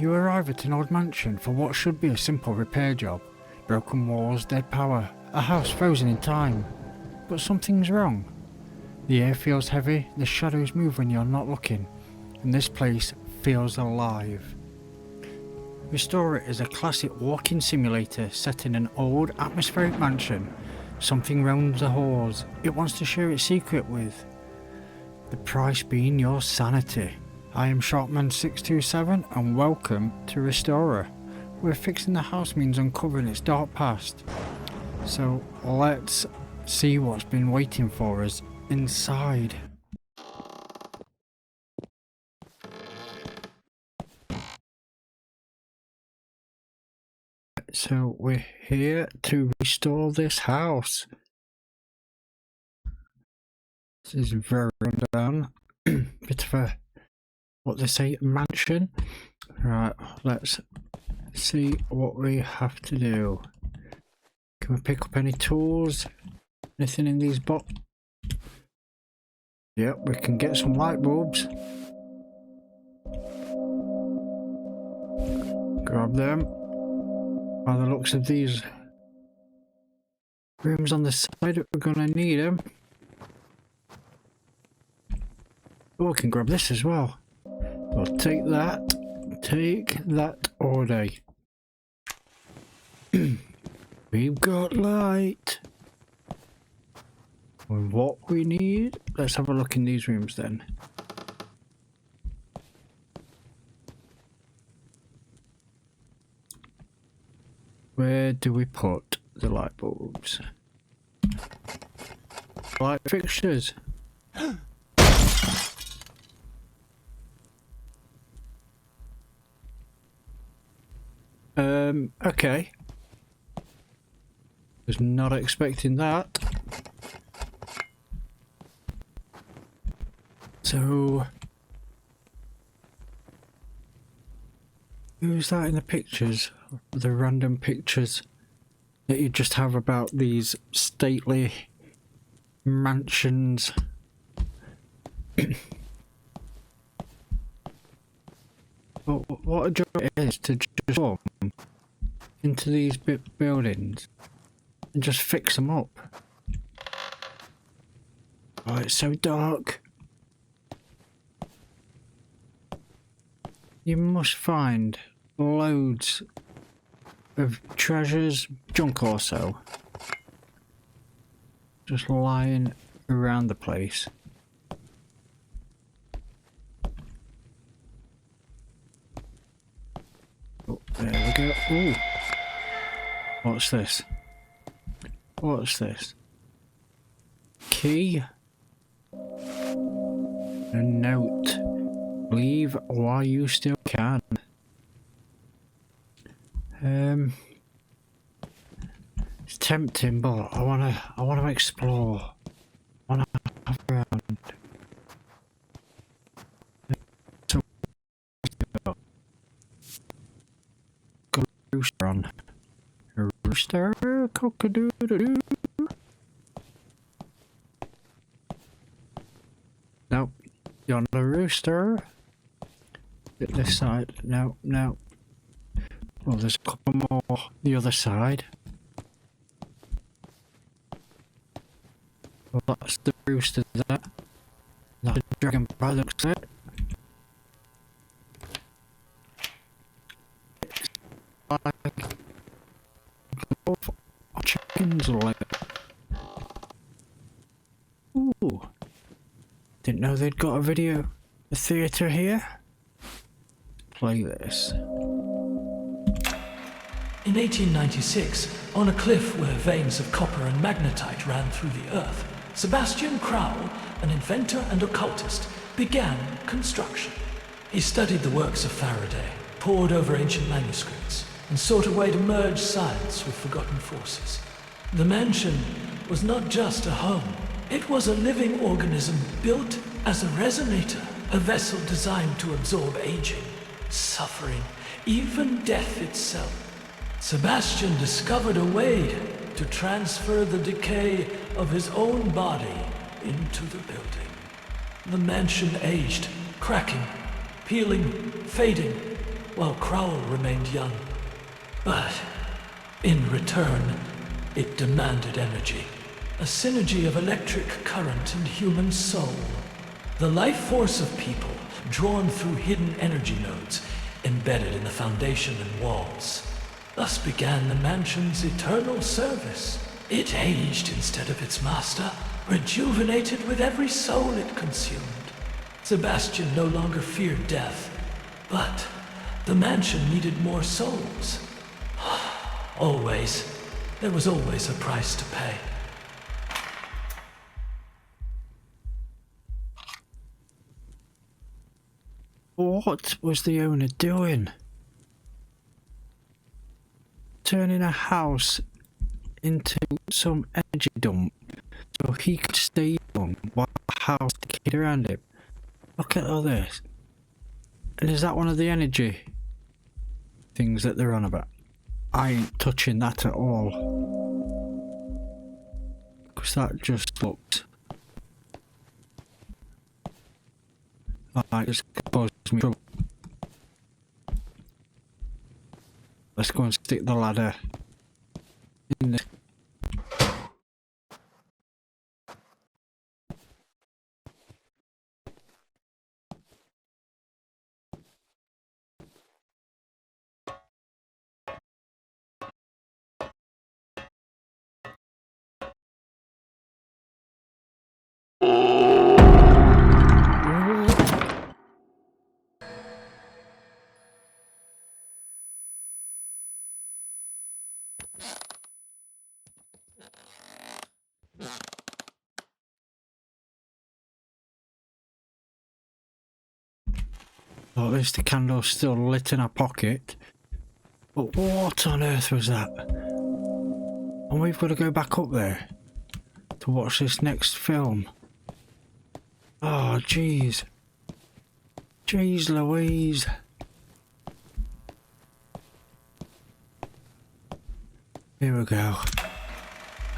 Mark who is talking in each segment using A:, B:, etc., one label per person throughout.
A: You arrive at an old mansion for what should be a simple repair job. Broken walls, dead power, a house frozen in time. But something's wrong. The air feels heavy, the shadows move when you're not looking, and this place feels alive. Restorer is a classic walk-in simulator set in an old, atmospheric mansion. Something roams the halls it wants to share its secret with. The price being your sanity. I am Sharkman627 and welcome to Restorer, where fixing the house means uncovering its dark past. So let's see what's been waiting for us inside. So we're here to restore this house. This is very rundown. Bit of a, what they say, mansion. Right, let's see what we have to do. Can we pick up any tools? Anything in these boxes? Yep, we can get some light bulbs. Grab them. By the looks of these rooms on the side, we're gonna need them. Oh, we can grab this as well. We'll take that all day. We've got light. And what we need, let's have a look in these rooms then. Where do we put the light bulbs? Light fixtures. Okay. Was not expecting that. So, who's that in the pictures? The random pictures that you just have about these stately mansions. What a joy it is to just come into these buildings and just fix them up. Oh, it's so dark. You must find loads of treasures, junk or so, just lying around the place. Oh, there we go. Ooh. What's this? What's this? Key? A note. Leave while you still can. It's tempting, but I wanna explore. I wanna have around. So, got a rooster on. A rooster, cock-a-doodle-doo. Nope, you're not a rooster. Get this side. No, no. Oh, there's a couple more the other side. Well, that's the rooster there. That's the dragon by the looks of it. It's like chickens like. Ooh. Didn't know they'd got a theatre here. Play this.
B: In 1896, on a cliff where veins of copper and magnetite ran through the earth, Sebastian Crowell, an inventor and occultist, began construction. He studied the works of Faraday, pored over ancient manuscripts, and sought a way to merge science with forgotten forces. The mansion was not just a home. It was a living organism built as a resonator, a vessel designed to absorb aging, suffering, even death itself. Sebastian discovered a way to transfer the decay of his own body into the building. The mansion aged, cracking, peeling, fading, while Crowell remained young. But in return, it demanded energy. A synergy of electric current and human soul. The life force of people, drawn through hidden energy nodes, embedded in the foundation and walls. Thus began the mansion's eternal service. It aged instead of its master, rejuvenated with every soul it consumed. Sebastian no longer feared death, but the mansion needed more souls. Always. There was always a price to pay.
A: What was the owner doing? Turning a house into some energy dump so he could stay young while the house decayed around him. Look at all this. And is that one of the energy things that they're on about? I ain't touching that at all. Because that just looked like it's caused me trouble. Let's go and stick the ladder in the... Oh, at least the candle's still lit in our pocket. But what on earth was that? And we've got to go back up there to watch this next film. Oh, jeez. Jeez Louise. Here we go.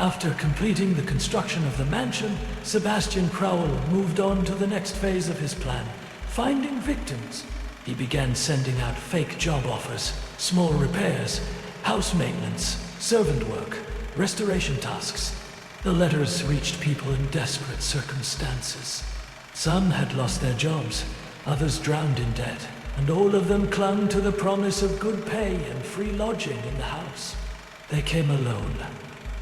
B: After completing the construction of the mansion, Sebastian Crowell moved on to the next phase of his plan. Finding victims, he began sending out fake job offers, small repairs, house maintenance, servant work, restoration tasks. The letters reached people in desperate circumstances. Some had lost their jobs, others drowned in debt, and all of them clung to the promise of good pay and free lodging in the house. They came alone,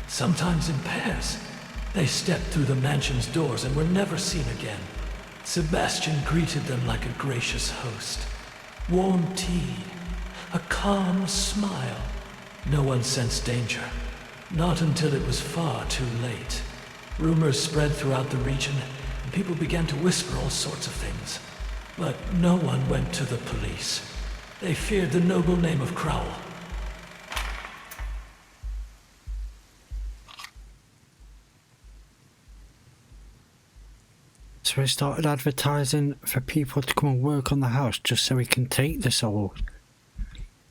B: sometimes in pairs. They stepped through the mansion's doors and were never seen again. Sebastian greeted them like a gracious host. Warm tea, a calm smile. No one sensed danger, not until it was far too late. Rumors spread throughout the region, and people began to whisper all sorts of things. But no one went to the police. They feared the noble name of Crowell.
A: So he started advertising for people to come and work on the house just so he can take the souls.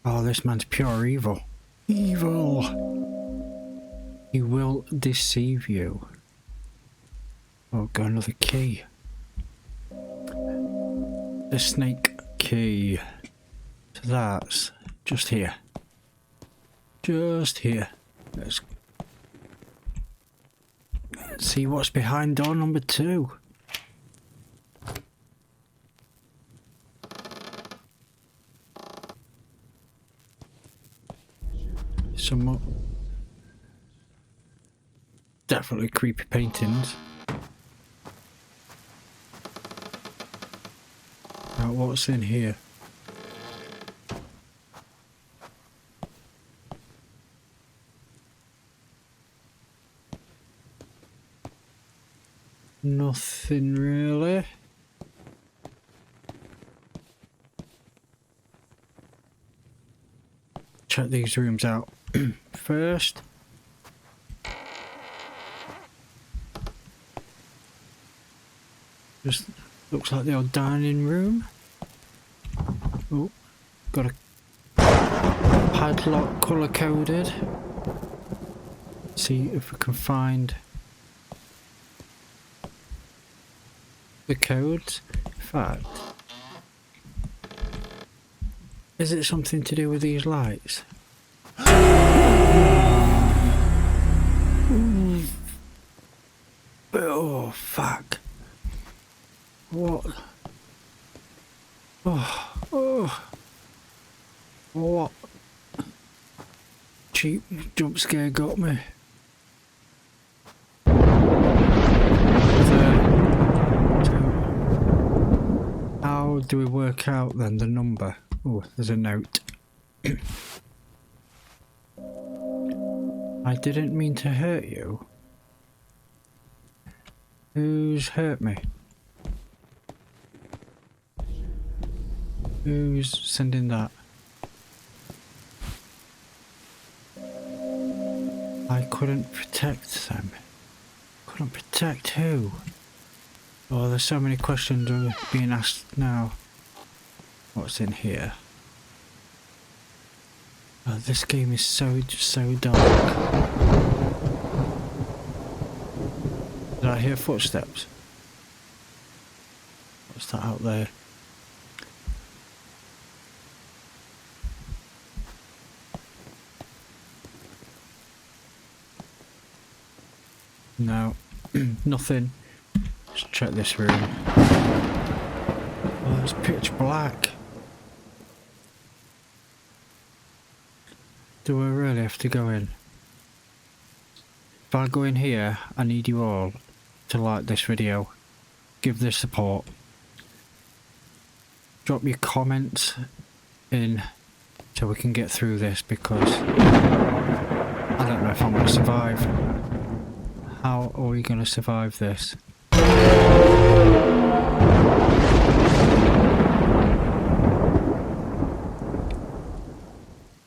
A: Oh, this man's pure evil. Evil! He will deceive you. Oh, got another key. The snake key. So that's just here. Just here. Let's see what's behind door number 2. Some more. Definitely creepy paintings. Now, what's in here? Nothing really. Check these rooms out first. Just looks like the old dining room. Oh, got a padlock colour coded. See if we can find the codes. In fact, Is it something to do with these lights? Oh, fuck. What? Oh. What? Cheap jump scare got me. So, how do we work out then the number? Oh, there's a note. I didn't mean to hurt you. Who's hurt me? Who's sending that? I couldn't protect them. Couldn't protect who? Oh, there's so many questions being asked now. What's in here? Oh, this game is so dark. Did I hear footsteps? What's that out there? No, nothing. Let's check this room. Oh, it's pitch black. Do I really have to go in? If I go in here, I need you all to like this video, give this support, drop your comments in so we can get through this, because I don't know if I'm going to survive. How are we going to survive this?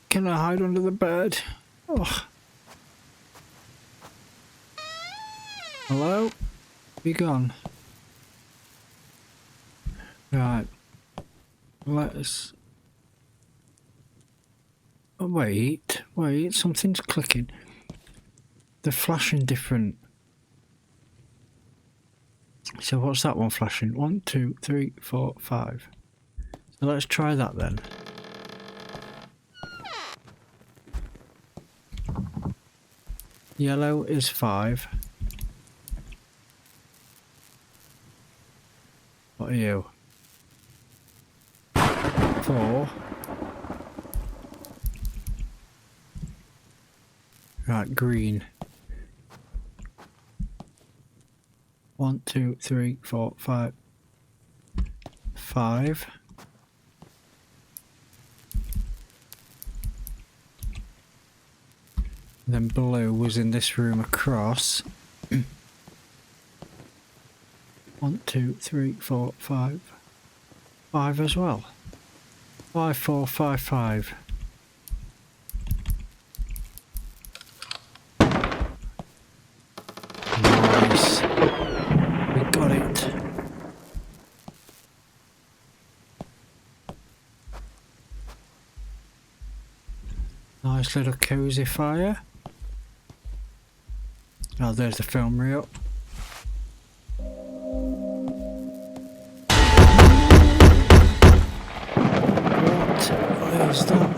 A: Can I hide under the bed? Oh. Hello? Be gone. Right. Let's... Oh, wait, something's clicking. They're flashing different. So what's that one flashing? 1, 2, 3, 4, 5. So let's try that then. Yellow is 5. What are you? 4. Right, green. 1, 2, 3, 4, 5. 5. Then blue was in this room across. 1, 2, 3, 4, 5. 5 as well. 5, 4, 5, 5. Nice. We got it. Nice little cozy fire. Oh, there's the film reel. What is that?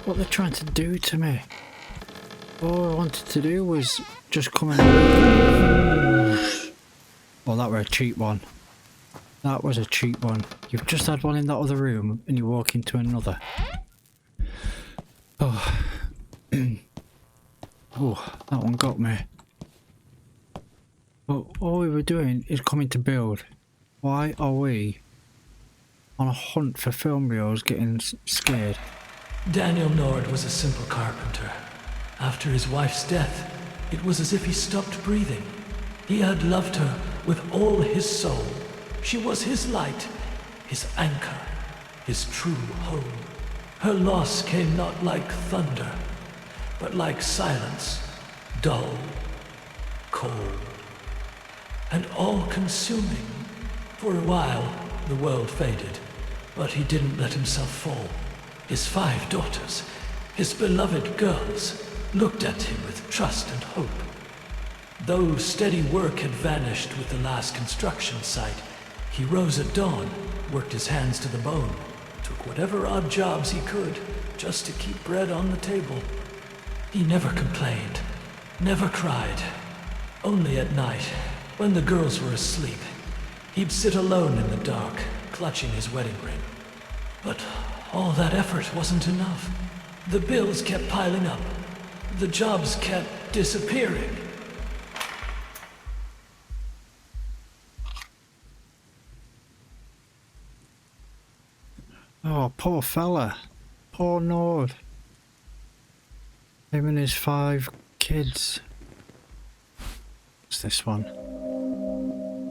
A: What they're trying to do to me? All I wanted to do was just come in. Well, that were a cheap one. That was a cheap one. You've just had one in that other room and you walk into another. Oh. Oh, that one got me. But all we were doing is coming to build. Why are we on a hunt for film reels getting scared?
B: Daniel Nord was a simple carpenter. After his wife's death, it was as if he stopped breathing. He had loved her with all his soul. She was his light, his anchor, his true home. Her loss came not like thunder, but like silence, dull, cold, and all-consuming. For a while, the world faded, but he didn't let himself fall. His 5 daughters, his beloved girls, looked at him with trust and hope. Though steady work had vanished with the last construction site, He rose at dawn, worked his hands to the bone, took whatever odd jobs he could just to keep bread on the table. He never complained, never cried. Only at night, when the girls were asleep, he'd sit alone in the dark, clutching his wedding ring. But all that effort wasn't enough. The bills kept piling up. The jobs kept disappearing.
A: Oh, poor fella. Poor Nord. Him and his 5 kids. What's this one?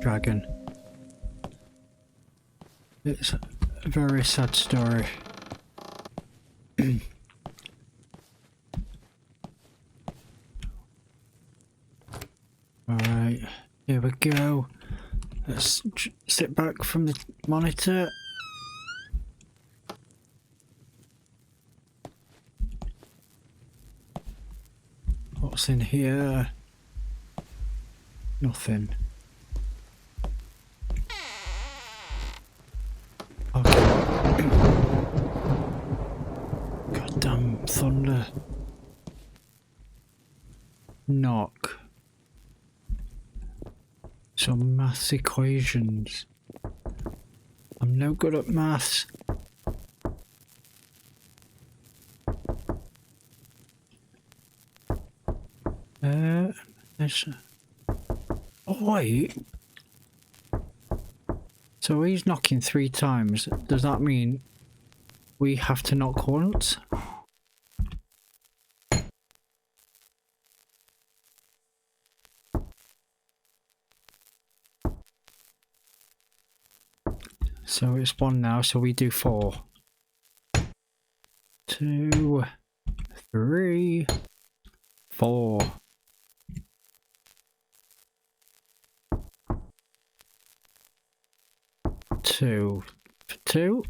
A: Dragon. It's a very sad story. Alright, here we go. Let's sit back from the monitor. What's in here? Nothing. Okay. Goddamn thunder. Knock. Some maths equations. I'm no good at maths. There's... Oh wait. So he's knocking 3 times. Does that mean we have to knock once? So it's 1 now, so we do 4. 2, 3, 4. 2 for 2.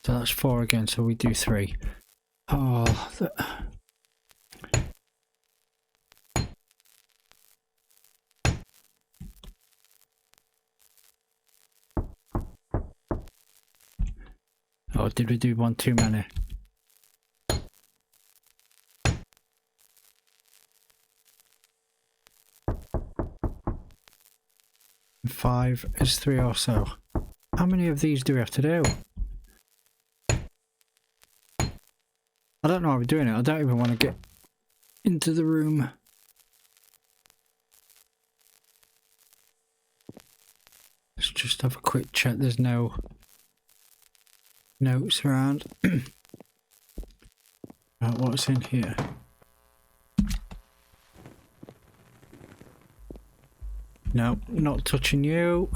A: So that's 4 again, so we do 3. Oh, oh, did we do 1 too many? And 5 is 3 or so. How many of these do we have to do? I don't know how we're doing it. I don't even want to get into the room. Let's just have a quick check. There's no notes around. Right, what's in here? No, not touching you.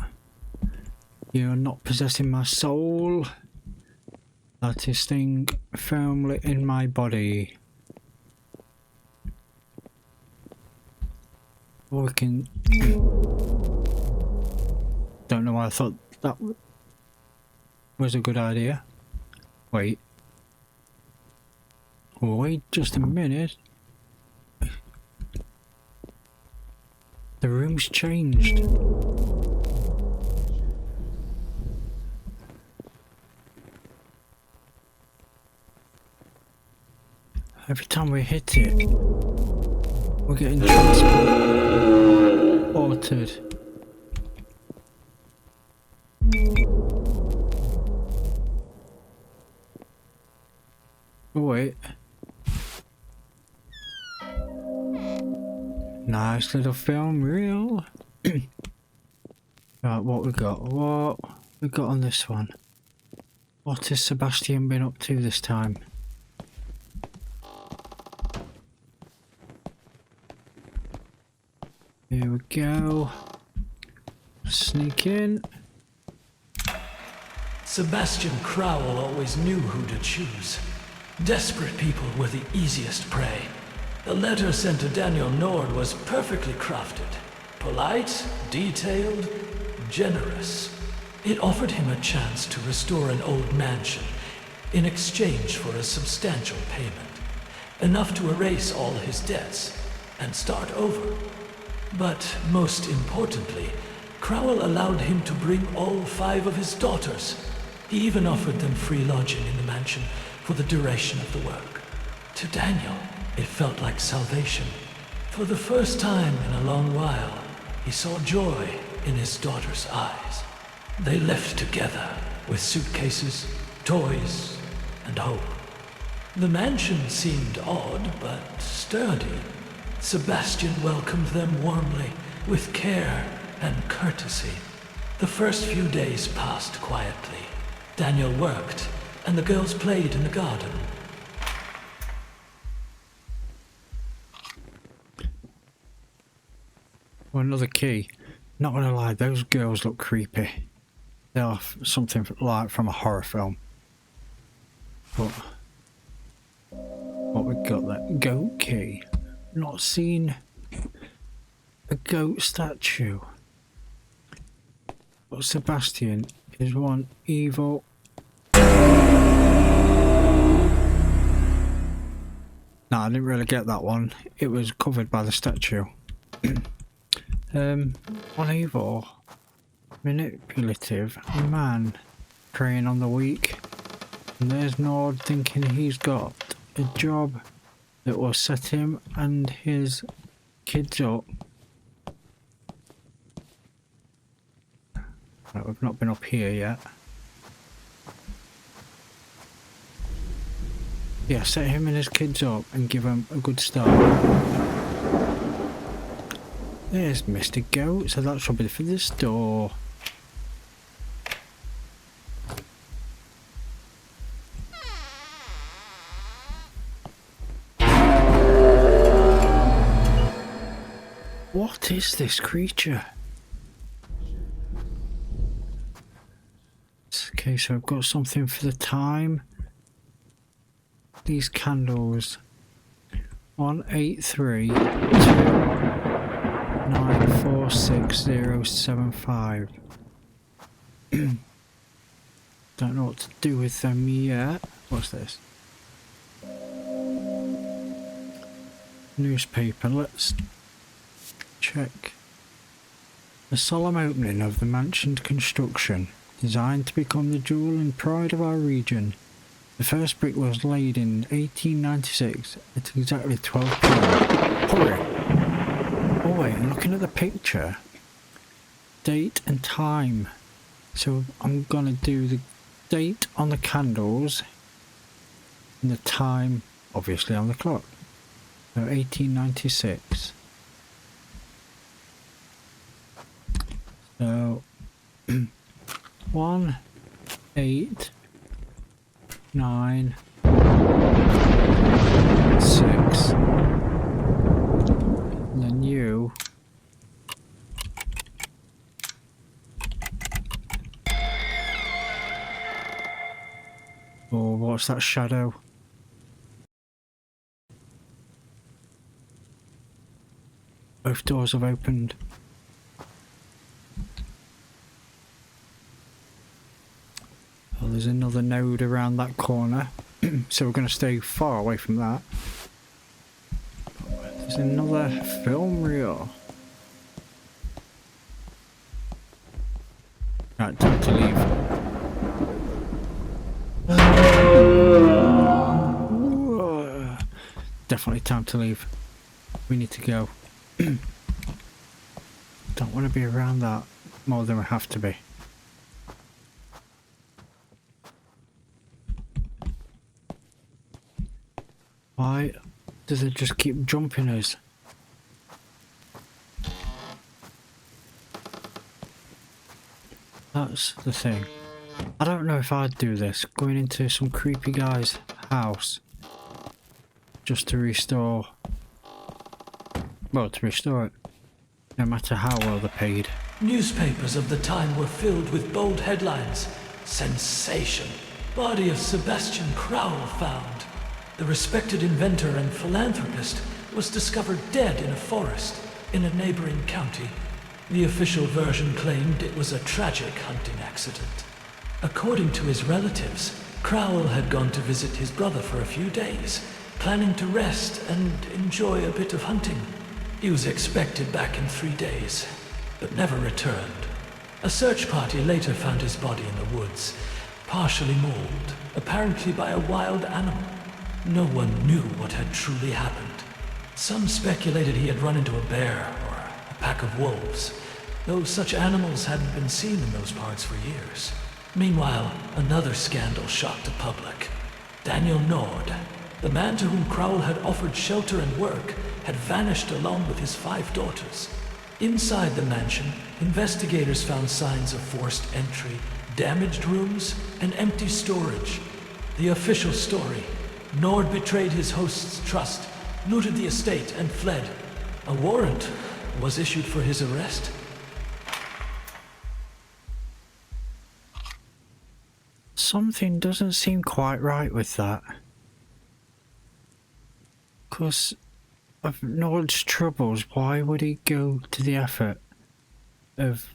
A: You're not possessing my soul. That is staying firmly in my body. Or we can... Don't know why I thought that was a good idea. Wait. Wait just a minute. The room's changed. Every time we hit it, we're getting transported. Oh wait. Nice little film reel. Right, what we got? What we got on this one? What has Sebastian been up to this time? Here we go. Sneak in.
B: Sebastian Crowell always knew who to choose. Desperate people were the easiest prey. The letter sent to Daniel Nord was perfectly crafted. Polite, detailed, generous. It offered him a chance to restore an old mansion in exchange for a substantial payment, enough to erase all his debts and start over. But most importantly, Crowell allowed him to bring all 5 of his daughters. He even offered them free lodging in the mansion for the duration of the work. To Daniel, it felt like salvation. For the first time in a long while, he saw joy in his daughter's eyes. They left together with suitcases, toys, and hope. The mansion seemed odd but sturdy. Sebastian welcomed them warmly, with care and courtesy. The first few days passed quietly. Daniel worked, and the girls played in the garden.
A: Well, another key. Not gonna lie, those girls look creepy. They are something like from a horror film. But what we got there? Goat key. Not seen a goat statue. But Sebastian is one evil. No, I didn't really get that one. It was covered by the statue. One evil, manipulative man preying on the weak. And there's Nord thinking he's got a job that will set him and his kids up. Right, we've not been up here yet. Yeah, set him and his kids up and give them a good start. There's Mr. Goat, so that should be for this door. What is this creature? Okay, so I've got something for the time. These candles. 183294675. Don't know what to do with them yet. What's this? Newspaper. Let's check. The solemn opening of the mansion's construction, designed to become the jewel and pride of our region. The first brick was laid in 1896 at exactly 12 p.m. Hurry! Oh wait, I'm looking at the picture. Date and time. So I'm gonna do the date on the candles and the time obviously on the clock. So 1896. So 1 8 9 6 and then you oh, what's that shadow? Both doors have opened. Well, there's another node around that corner, so we're going to stay far away from that. There's another film reel. Right, time to leave. Definitely time to leave. We need to go. Don't want to be around that more than we have to be. Why does it just keep jumping us? That's the thing. I don't know if I'd do this, going into some creepy guy's house just to restore, well, to restore it, no matter how well they're paid.
B: Newspapers of the time were filled with bold headlines. Sensation. Body of Sebastian Crowell found. The respected inventor and philanthropist was discovered dead in a forest in a neighboring county The official version claimed it was a tragic hunting accident. According to his relatives, Crowell had gone to visit his brother for a few days, planning to rest and enjoy a bit of hunting. He was expected back in 3 days, but never returned. A search party later found his body in the woods, partially mauled, apparently by a wild animal. No one knew what had truly happened. Some speculated he had run into a bear or a pack of wolves, though such animals hadn't been seen in those parts for years. Meanwhile, another scandal shocked the public. Daniel Nord, the man to whom Crowell had offered shelter and work, had vanished along with his 5 daughters. Inside the mansion, investigators found signs of forced entry, damaged rooms, and empty storage. The official story: Nord betrayed his host's trust, looted the estate, and fled. A warrant was issued for his arrest.
A: Something doesn't seem quite right with that. 'Cause of Nord's troubles, why would he go to the effort of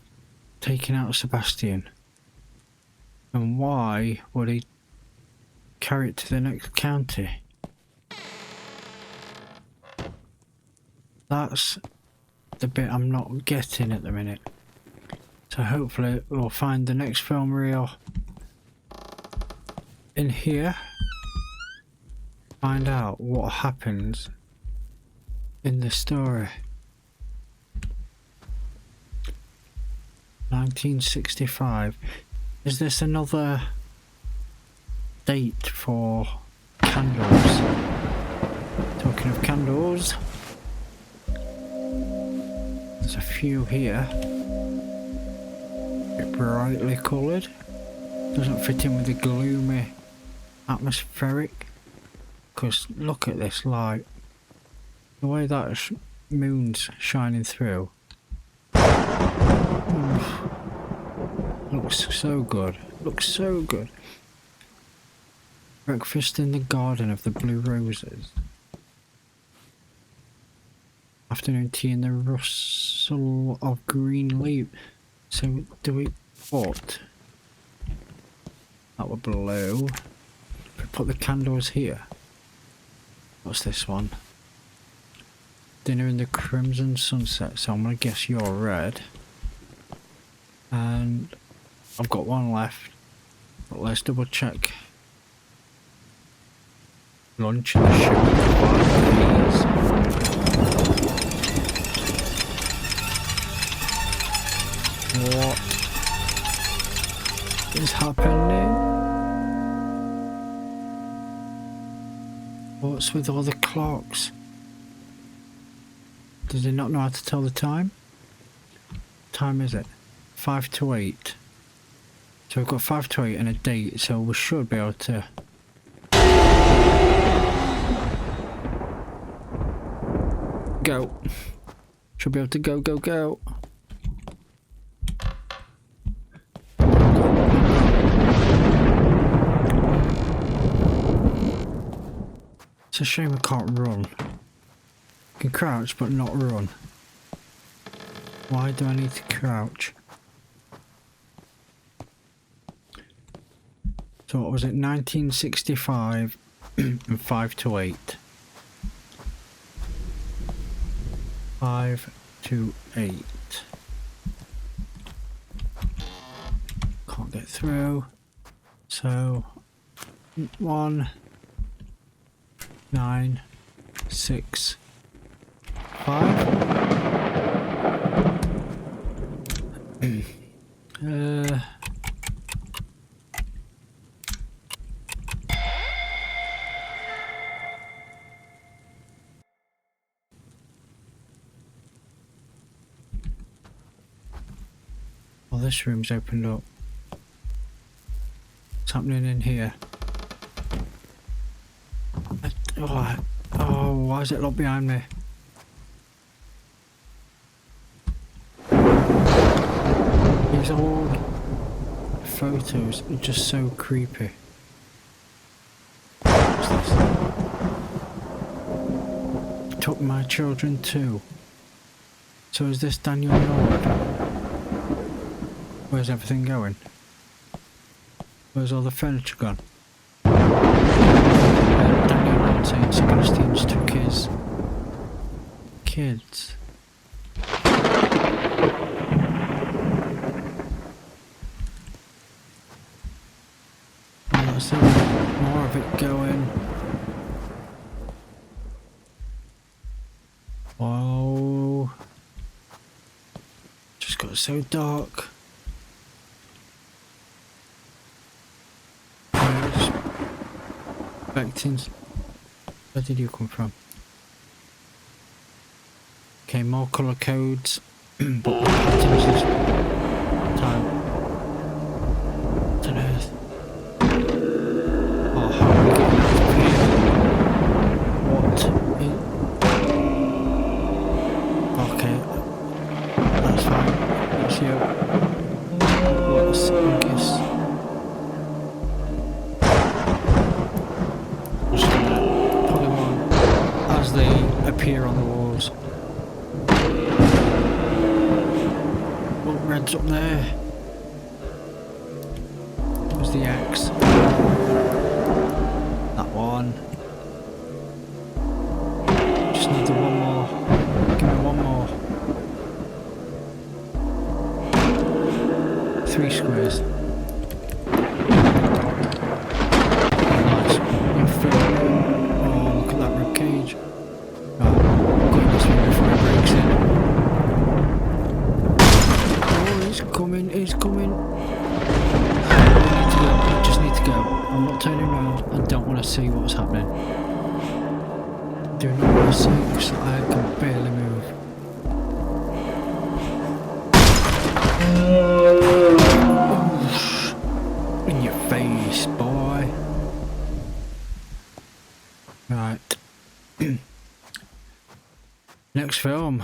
A: taking out Sebastian? And why would he carry it to the next county? That's the bit I'm not getting at the minute. So hopefully we'll find the next film reel in here. Find out what happens in the story. 1965. Is this another date for candles? Talking of candles, there's a few here. A bit brightly coloured. Doesn't fit in with the gloomy atmospheric. Because look at this light. The way that moon's shining through. Looks so good. Looks so good. Breakfast in the garden of the blue roses. Afternoon tea in the rustle of green leaf. So do we what? That were blue. If we put the candles here. What's this one? Dinner in the crimson sunset. So I'm gonna guess you're red. And I've got one left. But let's double check. Lunch in the sugar. What is happening? What's with all the clocks? Does it not know how to tell the time? What time is it? 5 to 8. So we've got 5 to 8 and a date, so we should be able to... go. Should be able to go, go, go. It's a shame I can't run. I can crouch but not run. Why do I need to crouch? So what was it? 1965 and 5 to 8. 5 to 8. Can't get through. So 1, 9, 6, 5. Well, this room's opened up. What's happening in here? Oh, why is it locked behind me? These old photos are just so creepy. What's this? Took my children too. So is this Daniel Nord? Where's everything going? Where's all the furniture gone? Daniel Nord saying Sebastian's took his kids. Let's see more of it going. Whoa. Just got so dark. Vectins. Where did you come from? Okay, more colour codes. But what items this time? What on earth? Oh, how are we getting out of here? What is... Okay. That's fine. That's you. What's this? Just gonna put them on as they appear on the walls. Oh, red's up there. There's the X. That one. Just need the one more. Give me one more. 3 squares. Nice. Oh, look at that rib cage. Oh, got this one before it breaks in. Oh, it's coming, it's coming. I just need to go. I'm not turning around. I don't want to see what's happening. Do not want to see because I can barely move. In your face, boy. Right. Next film.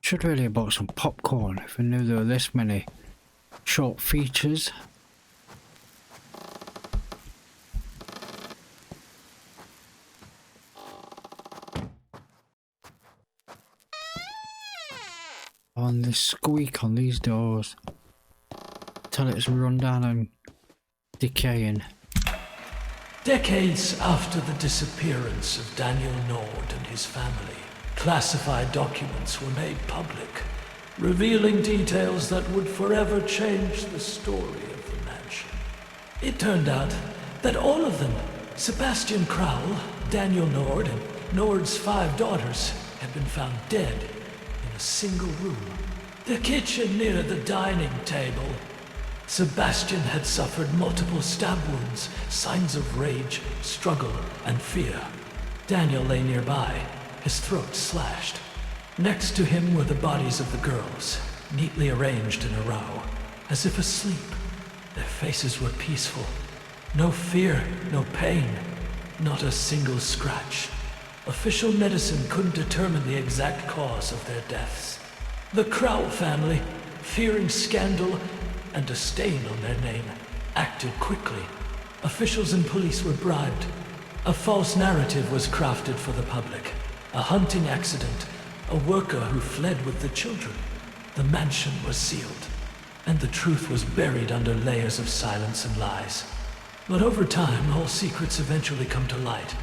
A: Should really have bought some popcorn if I knew there were this many short features. On this squeak on these doors. Till it's run down and decaying.
B: Decades after the disappearance of Daniel Nord and his family, classified documents were made public, revealing details that would forever change the story of the mansion. It turned out that all of them, Sebastian Crowell, Daniel Nord, and Nord's 5 daughters, had been found dead in a single room. The kitchen near the dining table. Sebastian had suffered multiple stab wounds, signs of rage, struggle, and fear. Daniel lay nearby, his throat slashed. Next to him were the bodies of the girls, neatly arranged in a row, as if asleep. Their faces were peaceful. No fear, no pain, not a single scratch. Official medicine couldn't determine the exact cause of their deaths. The Crowell family, fearing scandal and a stain on their name, acted quickly. Officials and police were bribed. A false narrative was crafted for the public. A hunting accident, a worker who fled with the children. The mansion was sealed, and the truth was buried under layers of silence and lies. But over time, all secrets eventually come to light.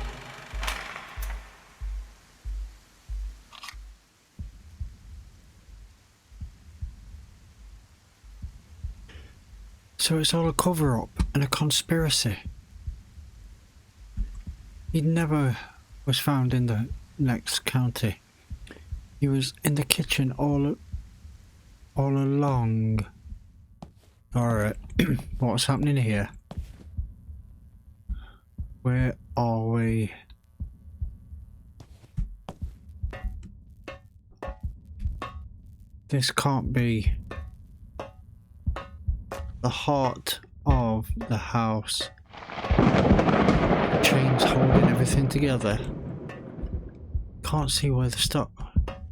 A: So it's all a cover-up and a conspiracy. He never was found in the next county. He was in the kitchen all along. Alright, what's happening here? Where are we? This can't be the heart of the house. Chains holding everything together. Can't see where the stop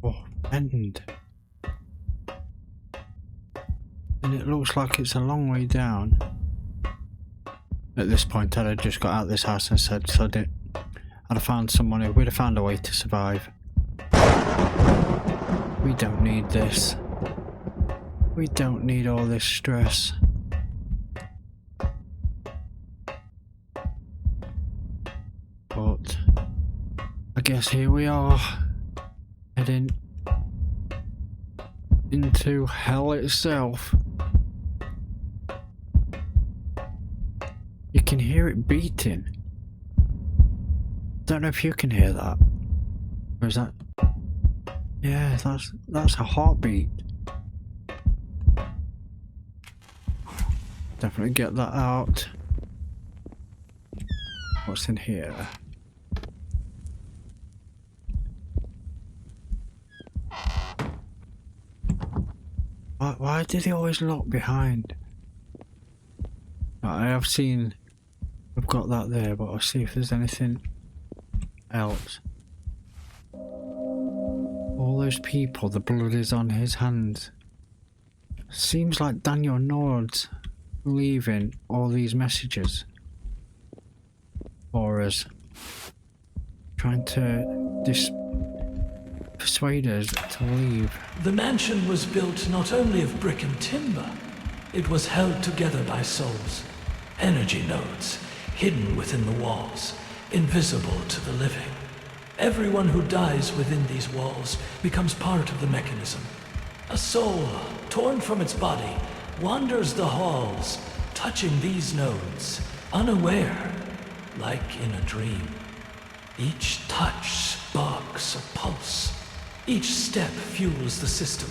A: or end. And it looks like it's a long way down. At this point, I'd have just got out of this house and said, sod it. I'd have found someone, we'd have found a way to survive. We don't need this. We don't need all this stress. But I guess here we are, heading into hell itself. You can hear it beating. Don't know if you can hear that. Or is that? Yeah, that's a heartbeat. Definitely get that out. What's in here? Why do they always lock behind? I have seen, I've got that there, but I'll see if there's anything else. All those people, the blood is on his hands. Seems like Daniel Nord's leaving all these messages for us, trying to persuade us to leave.
B: The mansion was built not only of brick and timber, it was held together by souls, energy nodes, hidden within the walls, invisible to the living. Everyone who dies within these walls becomes part of the mechanism. A soul, torn from its body, wanders the halls, touching these nodes, unaware, like in a dream. Each touch sparks a pulse. Each step fuels the system.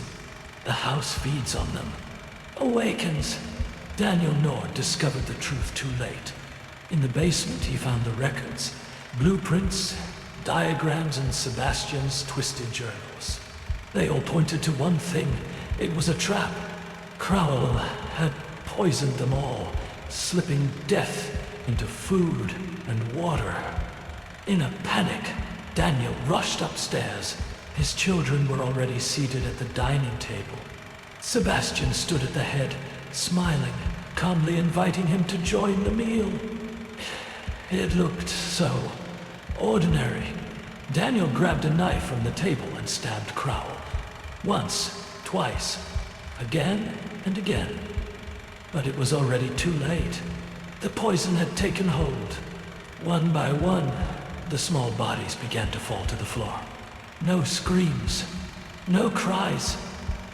B: The house feeds on them. Awakens. Daniel Nord discovered the truth too late. In the basement he found the records, blueprints, diagrams, and Sebastian's twisted journals. They all pointed to one thing. It was a trap. Crowell had poisoned them all, slipping death into food and water. In a panic, Daniel rushed upstairs. His children were already seated at the dining table. Sebastian stood at the head, smiling, calmly inviting him to join the meal. It looked so ordinary. Daniel grabbed a knife from the table and stabbed Crowell. Once, twice, again and again. But it was already too late. The poison had taken hold. One by one, the small bodies began to fall to the floor. No screams, no cries,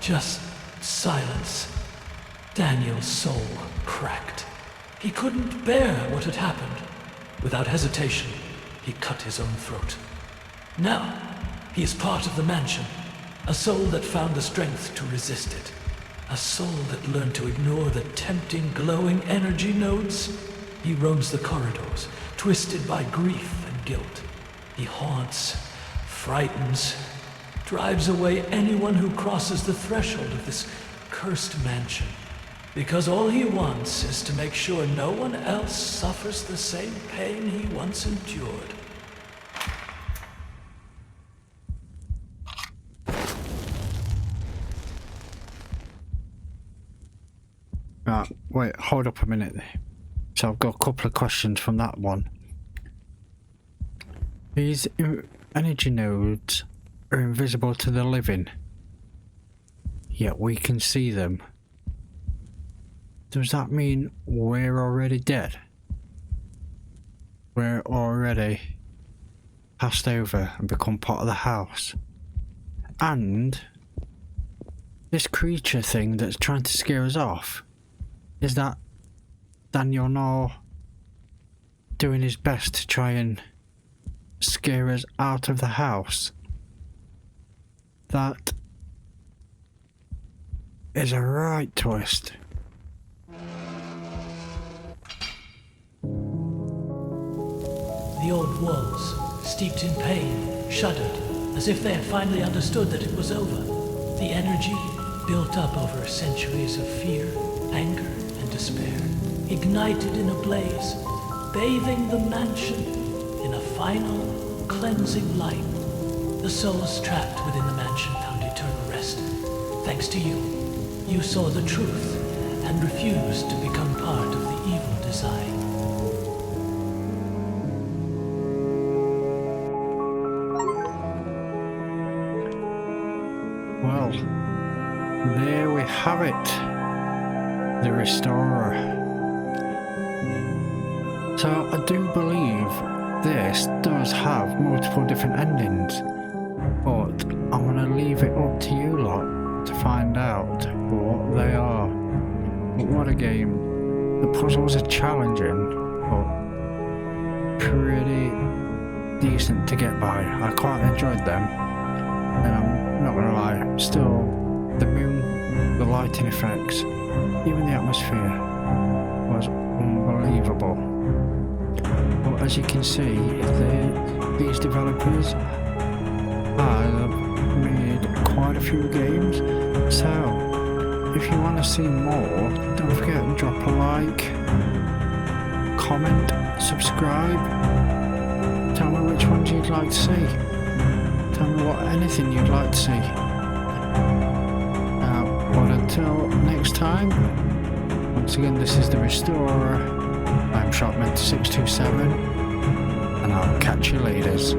B: just silence. Daniel's soul cracked. He couldn't bear what had happened. Without hesitation, he cut his own throat. Now, he is part of the mansion, a soul that found the strength to resist it. A soul that learned to ignore the tempting, glowing energy nodes. He roams the corridors, twisted by grief and guilt. He haunts, frightens, drives away anyone who crosses the threshold of this cursed mansion. Because all he wants is to make sure no one else suffers the same pain he once endured.
A: Wait, hold up a minute. So I've got a couple of questions from that one. These energy nodes are invisible to the living, yet we can see them. Does that mean we're already dead? We're already passed over and become part of the house? And this creature thing that's trying to scare us off, is that Daniel Nord doing his best to try and scare us out of the house? That is a right twist.
B: The old walls, steeped in pain, shuddered, as if they had finally understood that it was over. The energy, built up over centuries of fear, anger, and despair, ignited in a blaze, bathing the mansion in a final, cleansing light. The souls trapped within the mansion found eternal rest. Thanks to you, you saw the truth and refused to become part of the evil design.
A: Well, there we have it. The Restorer. So I do believe this does have multiple different endings, but I'm going to leave it up to you lot to find out what they are. But what a game. The puzzles are challenging, but pretty decent to get by. I quite enjoyed them, and I'm not going to lie, still the moon, the lighting effects, even the atmosphere was unbelievable. But as you can see, these developers have made quite a few games, so if you want to see more, don't forget to drop a like, comment, subscribe, tell me which ones you'd like to see, tell me anything you'd like to see. But until next time, once again, this is the Restorer. I'm Shotman627, and I'll catch you laters.